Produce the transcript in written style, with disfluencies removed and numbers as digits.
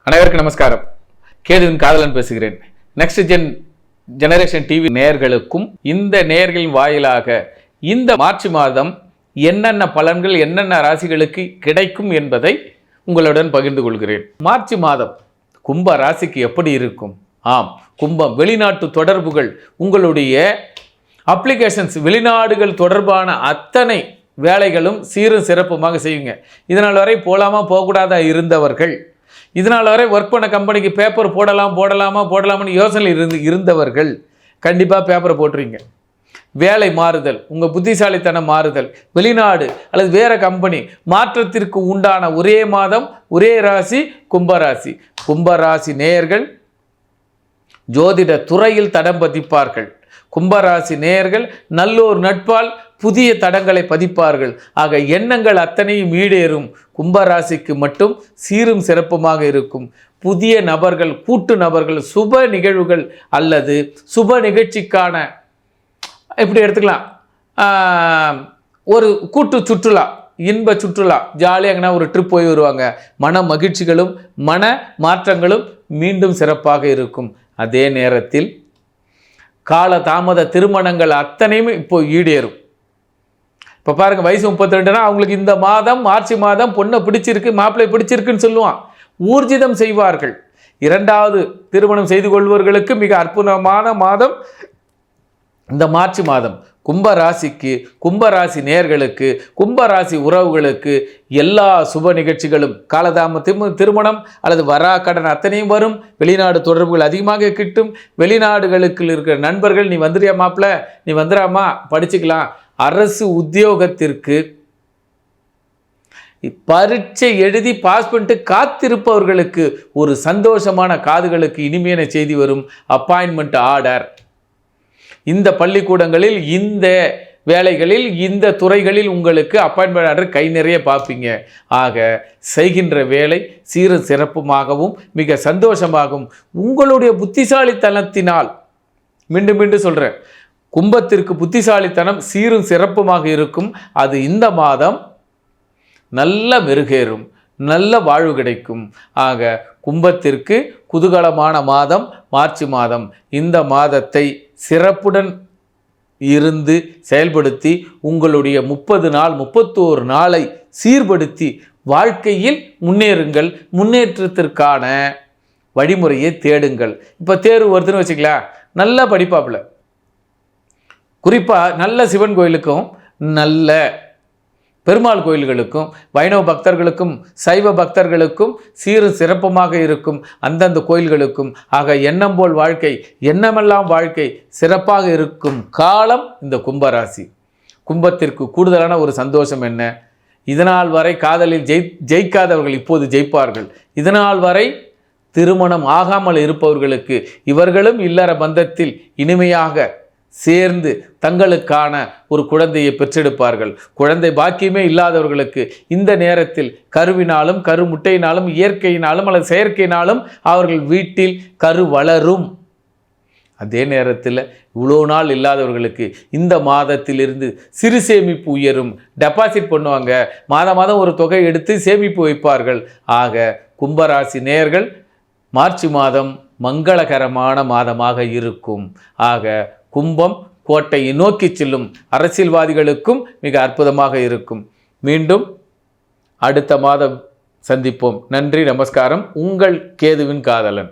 அனைவருக்கும் நமஸ்காரம். கேதுவின் காதலன் பேசுகிறேன். நெக்ஸ்ட் ஜெனரேஷன் டிவி நேயர்களுக்கும் இந்த நேயர்களின் வாயிலாக இந்த மார்ச் மாதம் என்னென்ன பலன்கள் என்னென்ன ராசிகளுக்கு கிடைக்கும் என்பதை உங்களுடன் பகிர்ந்து கொள்கிறேன். மார்ச் மாதம் கும்ப ராசிக்கு எப்படி இருக்கும்? கும்பம் வெளிநாட்டு தொடர்புகள், உங்களுடைய அப்ளிகேஷன்ஸ், வெளிநாடுகள் தொடர்பான அத்தனை வேலைகளும் சீரும் சிறப்புமாக செய்யுங்க. இதனால் வரை போகலாமா போகக்கூடாதா இருந்தவர்கள், இதனால் வரை ஒர்க் பண்ண கம்பெனிக்கு பேப்பர் போடலாமான்னு யோசனை இருந்தவர்கள் கண்டிப்பாக பேப்பரை போட்டுருங்க. வேலை மாறுதல், உங்கள் புத்திசாலித்தனம் மாறுதல், வெளிநாடு அல்லது வேறு கம்பெனி மாற்றத்திற்கு உண்டான ஒரே மாதம், ஒரே ராசி கும்பராசி. கும்பராசி நேயர்கள் ஜோதிட துறையில் தடம் பதிப்பார்கள். கும்பராசி நேயர்கள் நல்லோர் நட்பால் புதிய தடங்களை பதிப்பார்கள். ஆக எண்ணங்கள் அத்தனையும் ஈடேறும். கும்பராசிக்கு மட்டும் சீரும் சிறப்புமாக இருக்கும். புதிய நபர்கள், கூட்டு நபர்கள், சுப நிகழ்வுகள் அல்லது சுப நிகழ்ச்சிக்கான இப்படி எடுத்துக்கலாம், ஒரு கூட்டு சுற்றுலா, இன்ப சுற்றுலா, ஜாலியாகனா ஒரு ட்ரிப் போய் வருவாங்க. மன மகிழ்ச்சிகளும் மன மாற்றங்களும் மீண்டும் சிறப்பாக இருக்கும். அதே நேரத்தில் கால தாமத திருமணங்கள் அத்தனையும் இப்போ ஈடேறும். இப்போ பாருங்கள், வயசு 32னா அவங்களுக்கு இந்த மாதம் மார்ச் மாதம் பொண்ணை பிடிச்சிருக்கு, மாப்பிள்ளை பிடிச்சிருக்குன்னு சொல்லுவான், ஊர்ஜிதம் செய்வார்கள். இரண்டாவது திருமணம் செய்து கொள்வர்களுக்கு மிக அற்புதமான மாதம் இந்த மார்ச் மாதம். கும்பராசிக்கு, கும்பராசி நேயர்களுக்கு, கும்பராசி உறவுகளுக்கு எல்லா சுப நிகழ்ச்சிகளும், காலதாம திருமணம் அல்லது வரா கடன் அத்தனையும் வரும். வெளிநாடு தொடர்புகள் அதிகமாக கிட்டும். வெளிநாடுகளுக்கு இருக்கிற நண்பர்கள், நீ வந்துறியா மாப்பிள்ள, நீ வந்துடாமா, படிச்சுக்கலாம். அரசு உத்தியோகத்திற்கு பரீட்சை எழுதி பாஸ் பண்ணிட்டு காத்திருப்பவர்களுக்கு ஒரு சந்தோஷமான, காதுகளுக்கு இனிமையான செய்தி வரும். Appointment order. இந்த பள்ளிக்கூடங்களில், இந்த வேலைகளில், இந்த துறைகளில் உங்களுக்கு அப்பாயின்மெண்ட் ஆர்டர் கை நிறைய பார்ப்பீங்க. ஆக செய்கின்ற வேலை சீரும் சிறப்புமாகவும் மிக சந்தோஷமாகவும் உங்களுடைய புத்திசாலித்தனத்தினால், மீண்டும் மீண்டும் சொல்கிறேன், கும்பத்திற்கு புத்திசாலித்தனம் சீரும் சிறப்புமாக இருக்கும். அது இந்த மாதம் நல்ல மெருகேறும், நல்ல வாழ்வு கிடைக்கும். ஆக கும்பத்திற்கு குதூகலமான மாதம் மார்ச் மாதம். இந்த மாதத்தை சிறப்புடன் இருந்து செயல்படுத்தி உங்களுடைய 30 நாள் 31 நாளை சீர்படுத்தி வாழ்க்கையில் முன்னேறுங்கள். முன்னேற்றத்திற்கான வழிமுறையை தேடுங்கள். இப்போ தேர்வு வருதுன்னு வச்சுக்கலாம், நல்லா படிப்பாப்புல, குறிப்பாக நல்ல சிவன் கோயிலுக்கும் நல்ல பெருமாள் கோயில்களுக்கும் வைணவ பக்தர்களுக்கும் சைவ பக்தர்களுக்கும் சீரும் சிறப்புமாக இருக்கும். அந்தந்த கோயில்களுக்கும் ஆக எண்ணம் போல் வாழ்க்கை, எண்ணமெல்லாம் வாழ்க்கை சிறப்பாக இருக்கும் காலம் இந்த கும்பராசி. கும்பத்திற்கு கூடுதலான ஒரு சந்தோஷம் என்ன? இதனால் வரை காதலில் ஜெயிக்காதவர்கள் இப்போது ஜெயிப்பார்கள். இதனால் வரை திருமணம் ஆகாமல் இருப்பவர்களுக்கு இவர்களும் இல்லற பந்தத்தில் இனிமையாக சேர்ந்து தங்களுக்கான ஒரு குழந்தையை பெற்றெடுப்பார்கள். குழந்தை பாக்கியமே இல்லாதவர்களுக்கு இந்த நேரத்தில் கருவினாலும், கருமுட்டையினாலும், இயற்கையினாலும் அல்லது செயற்கையினாலும் அவர்கள் வீட்டில் கரு வளரும். அதே நேரத்தில் இவ்வளோ நாள் இல்லாதவர்களுக்கு இந்த மாதத்திலிருந்து சிறு சேமிப்பு உயரும். டெபாசிட் பண்ணுவாங்க, மாதம் ஒரு தொகை எடுத்து சேமிப்பு வைப்பார்கள். ஆக கும்பராசி நேயர்கள் மார்ச் மாதம் மங்களகரமான மாதமாக இருக்கும். ஆக கும்பம் கோட்டையை நோக்கி செல்லும் அரசியல்வாதிகளுக்கும் மிக அற்புதமாக இருக்கும். மீண்டும் அடுத்த மாதம் சந்திப்போம். நன்றி, நமஸ்காரம். உங்கள் கேதுவின் காதலன்.